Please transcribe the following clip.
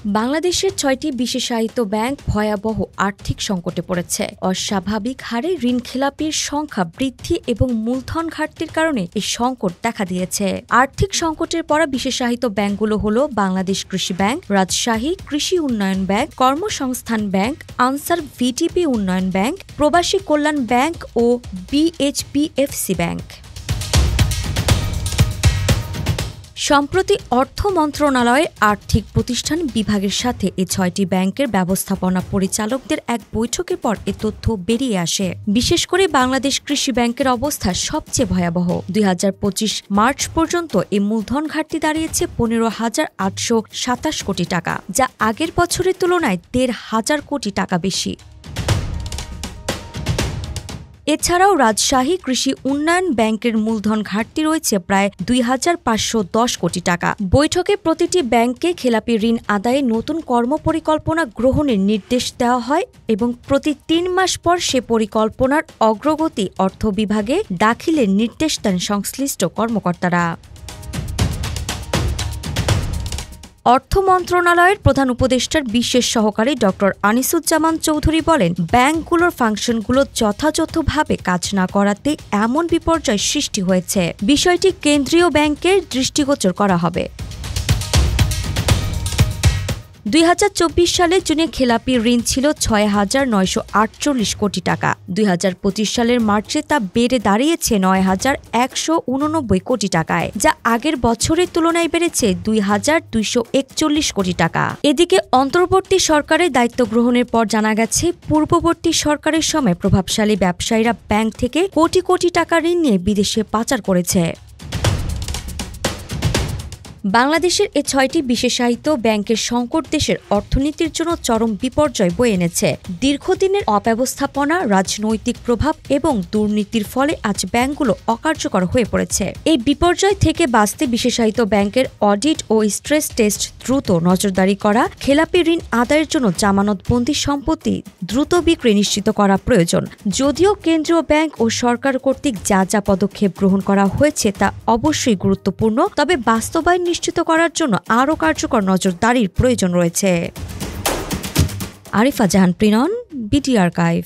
বাংলাদেশের ৬টি বিশেষায়িত ব্যাংক ভয়াবহ আর্থিক সংকটে পড়েছে। অস্বাভাবিক হারে ঋণ খেলাপির সংখ্যা বৃদ্ধি এবং মূলধন ঘাটতির কারণে এই সংকট দেখা দিয়েছে। আর্থিক সংকটের পর বিশেষায়িত ব্যাংকগুলো হলো বাংলাদেশ কৃষি ব্যাংক, রাজশাহী কৃষি উন্নয়ন ব্যাংক, কর্মসংস্থান ব্যাংক, আনসার ভিডিপি উন্নয়ন ব্যাংক, প্রবাসী কল্যাণ ব্যাংক ও বিএইচপিএফসি ব্যাংক। সম্প্রতি অর্থ মন্ত্রণালয়ের আর্থিক প্রতিষ্ঠান বিভাগের সাথে এই ৬টি ব্যাংকের ব্যবস্থাপনা পরিচালকদের এক বৈঠকের পর এ তথ্য বেরিয়ে আসে। বিশেষ করে বাংলাদেশ কৃষি ব্যাংকের অবস্থা সবচেয়ে ভয়াবহ। ২০২৫ মার্চ পর্যন্ত এই মূলধন ঘাটতি দাঁড়িয়েছে ১৫,৮২৭ কোটি টাকা, যা আগের বছরের তুলনায় ১,৫০০ কোটি টাকা বেশি। এছাড়াও রাজশাহী কৃষি উন্নয়ন ব্যাংকের মূলধন ঘাটতি রয়েছে প্রায় ২,৫১০ কোটি টাকা। বৈঠকে প্রতিটি ব্যাংককে খেলাপি ঋণ আদায়ে নতুন কর্মপরিকল্পনা গ্রহণের নির্দেশ দেওয়া হয় এবং প্রতি ৩ মাস পর সে পরিকল্পনার অগ্রগতি অর্থ বিভাগে দাখিলের নির্দেশ দেন সংশ্লিষ্ট কর্মকর্তারা। অর্থ মন্ত্রণালয়ের প্রধান উপদেষ্টার বিশেষ সহকারী ড আনিসুজ্জামান চৌধুরী বলেন, ব্যাংকগুলোর ফাংশনগুলো যথাযথভাবে কাজ না করাতে এমন বিপর্যয় সৃষ্টি হয়েছে। বিষয়টি কেন্দ্রীয় ব্যাংকের দৃষ্টিগোচর করা হবে। ২০২৪ সালে জুনে খেলাপি ঋণ ছিল ৬,৯৪৮ কোটি টাকা। ২০২৫ সালের মার্চে তা বেড়ে দাঁড়িয়েছে ৯,১৮৯ কোটি টাকায়, যা আগের বছরের তুলনায় বেড়েছে ২,২৪১ কোটি টাকা। এদিকে অন্তর্বর্তী সরকারের দায়িত্ব গ্রহণের পর জানা গেছে, পূর্ববর্তী সরকারের সময় প্রভাবশালী ব্যবসায়ীরা ব্যাংক থেকে কোটি কোটি টাকা ঋণ নিয়ে বিদেশে পাচার করেছে। বাংলাদেশের এই ৬টি বিশেষায়িত ব্যাংকের সংকট দেশের অর্থনীতির জন্য চরম বিপর্যয় বয়ে এনেছে। দীর্ঘদিনের অব্যবস্থাপনা, রাজনৈতিক প্রভাব এবং দুর্নীতির ফলে আজ ব্যাংকগুলো অকার্যকর হয়ে পড়েছে। এই বিপর্যয় থেকে বাঁচতে বিশেষায়িত ব্যাংকের অডিট ও স্ট্রেস টেস্ট দ্রুত নজরদারি করা, খেলাপি ঋণ আদায়ের জন্য জামানতবন্দি সম্পত্তি দ্রুত বিক্রি নিশ্চিত করা প্রয়োজন। যদিও কেন্দ্রীয় ব্যাংক ও সরকার কর্তৃক যা যা পদক্ষেপ গ্রহণ করা হয়েছে তা অবশ্যই গুরুত্বপূর্ণ, তবে বাস্তবায়ন নিশ্চিত করার জন্য আরও কার্যকর নজরদারির প্রয়োজন রয়েছে। আরিফা জাহান প্রিনন, বিটি আর্কাইভ।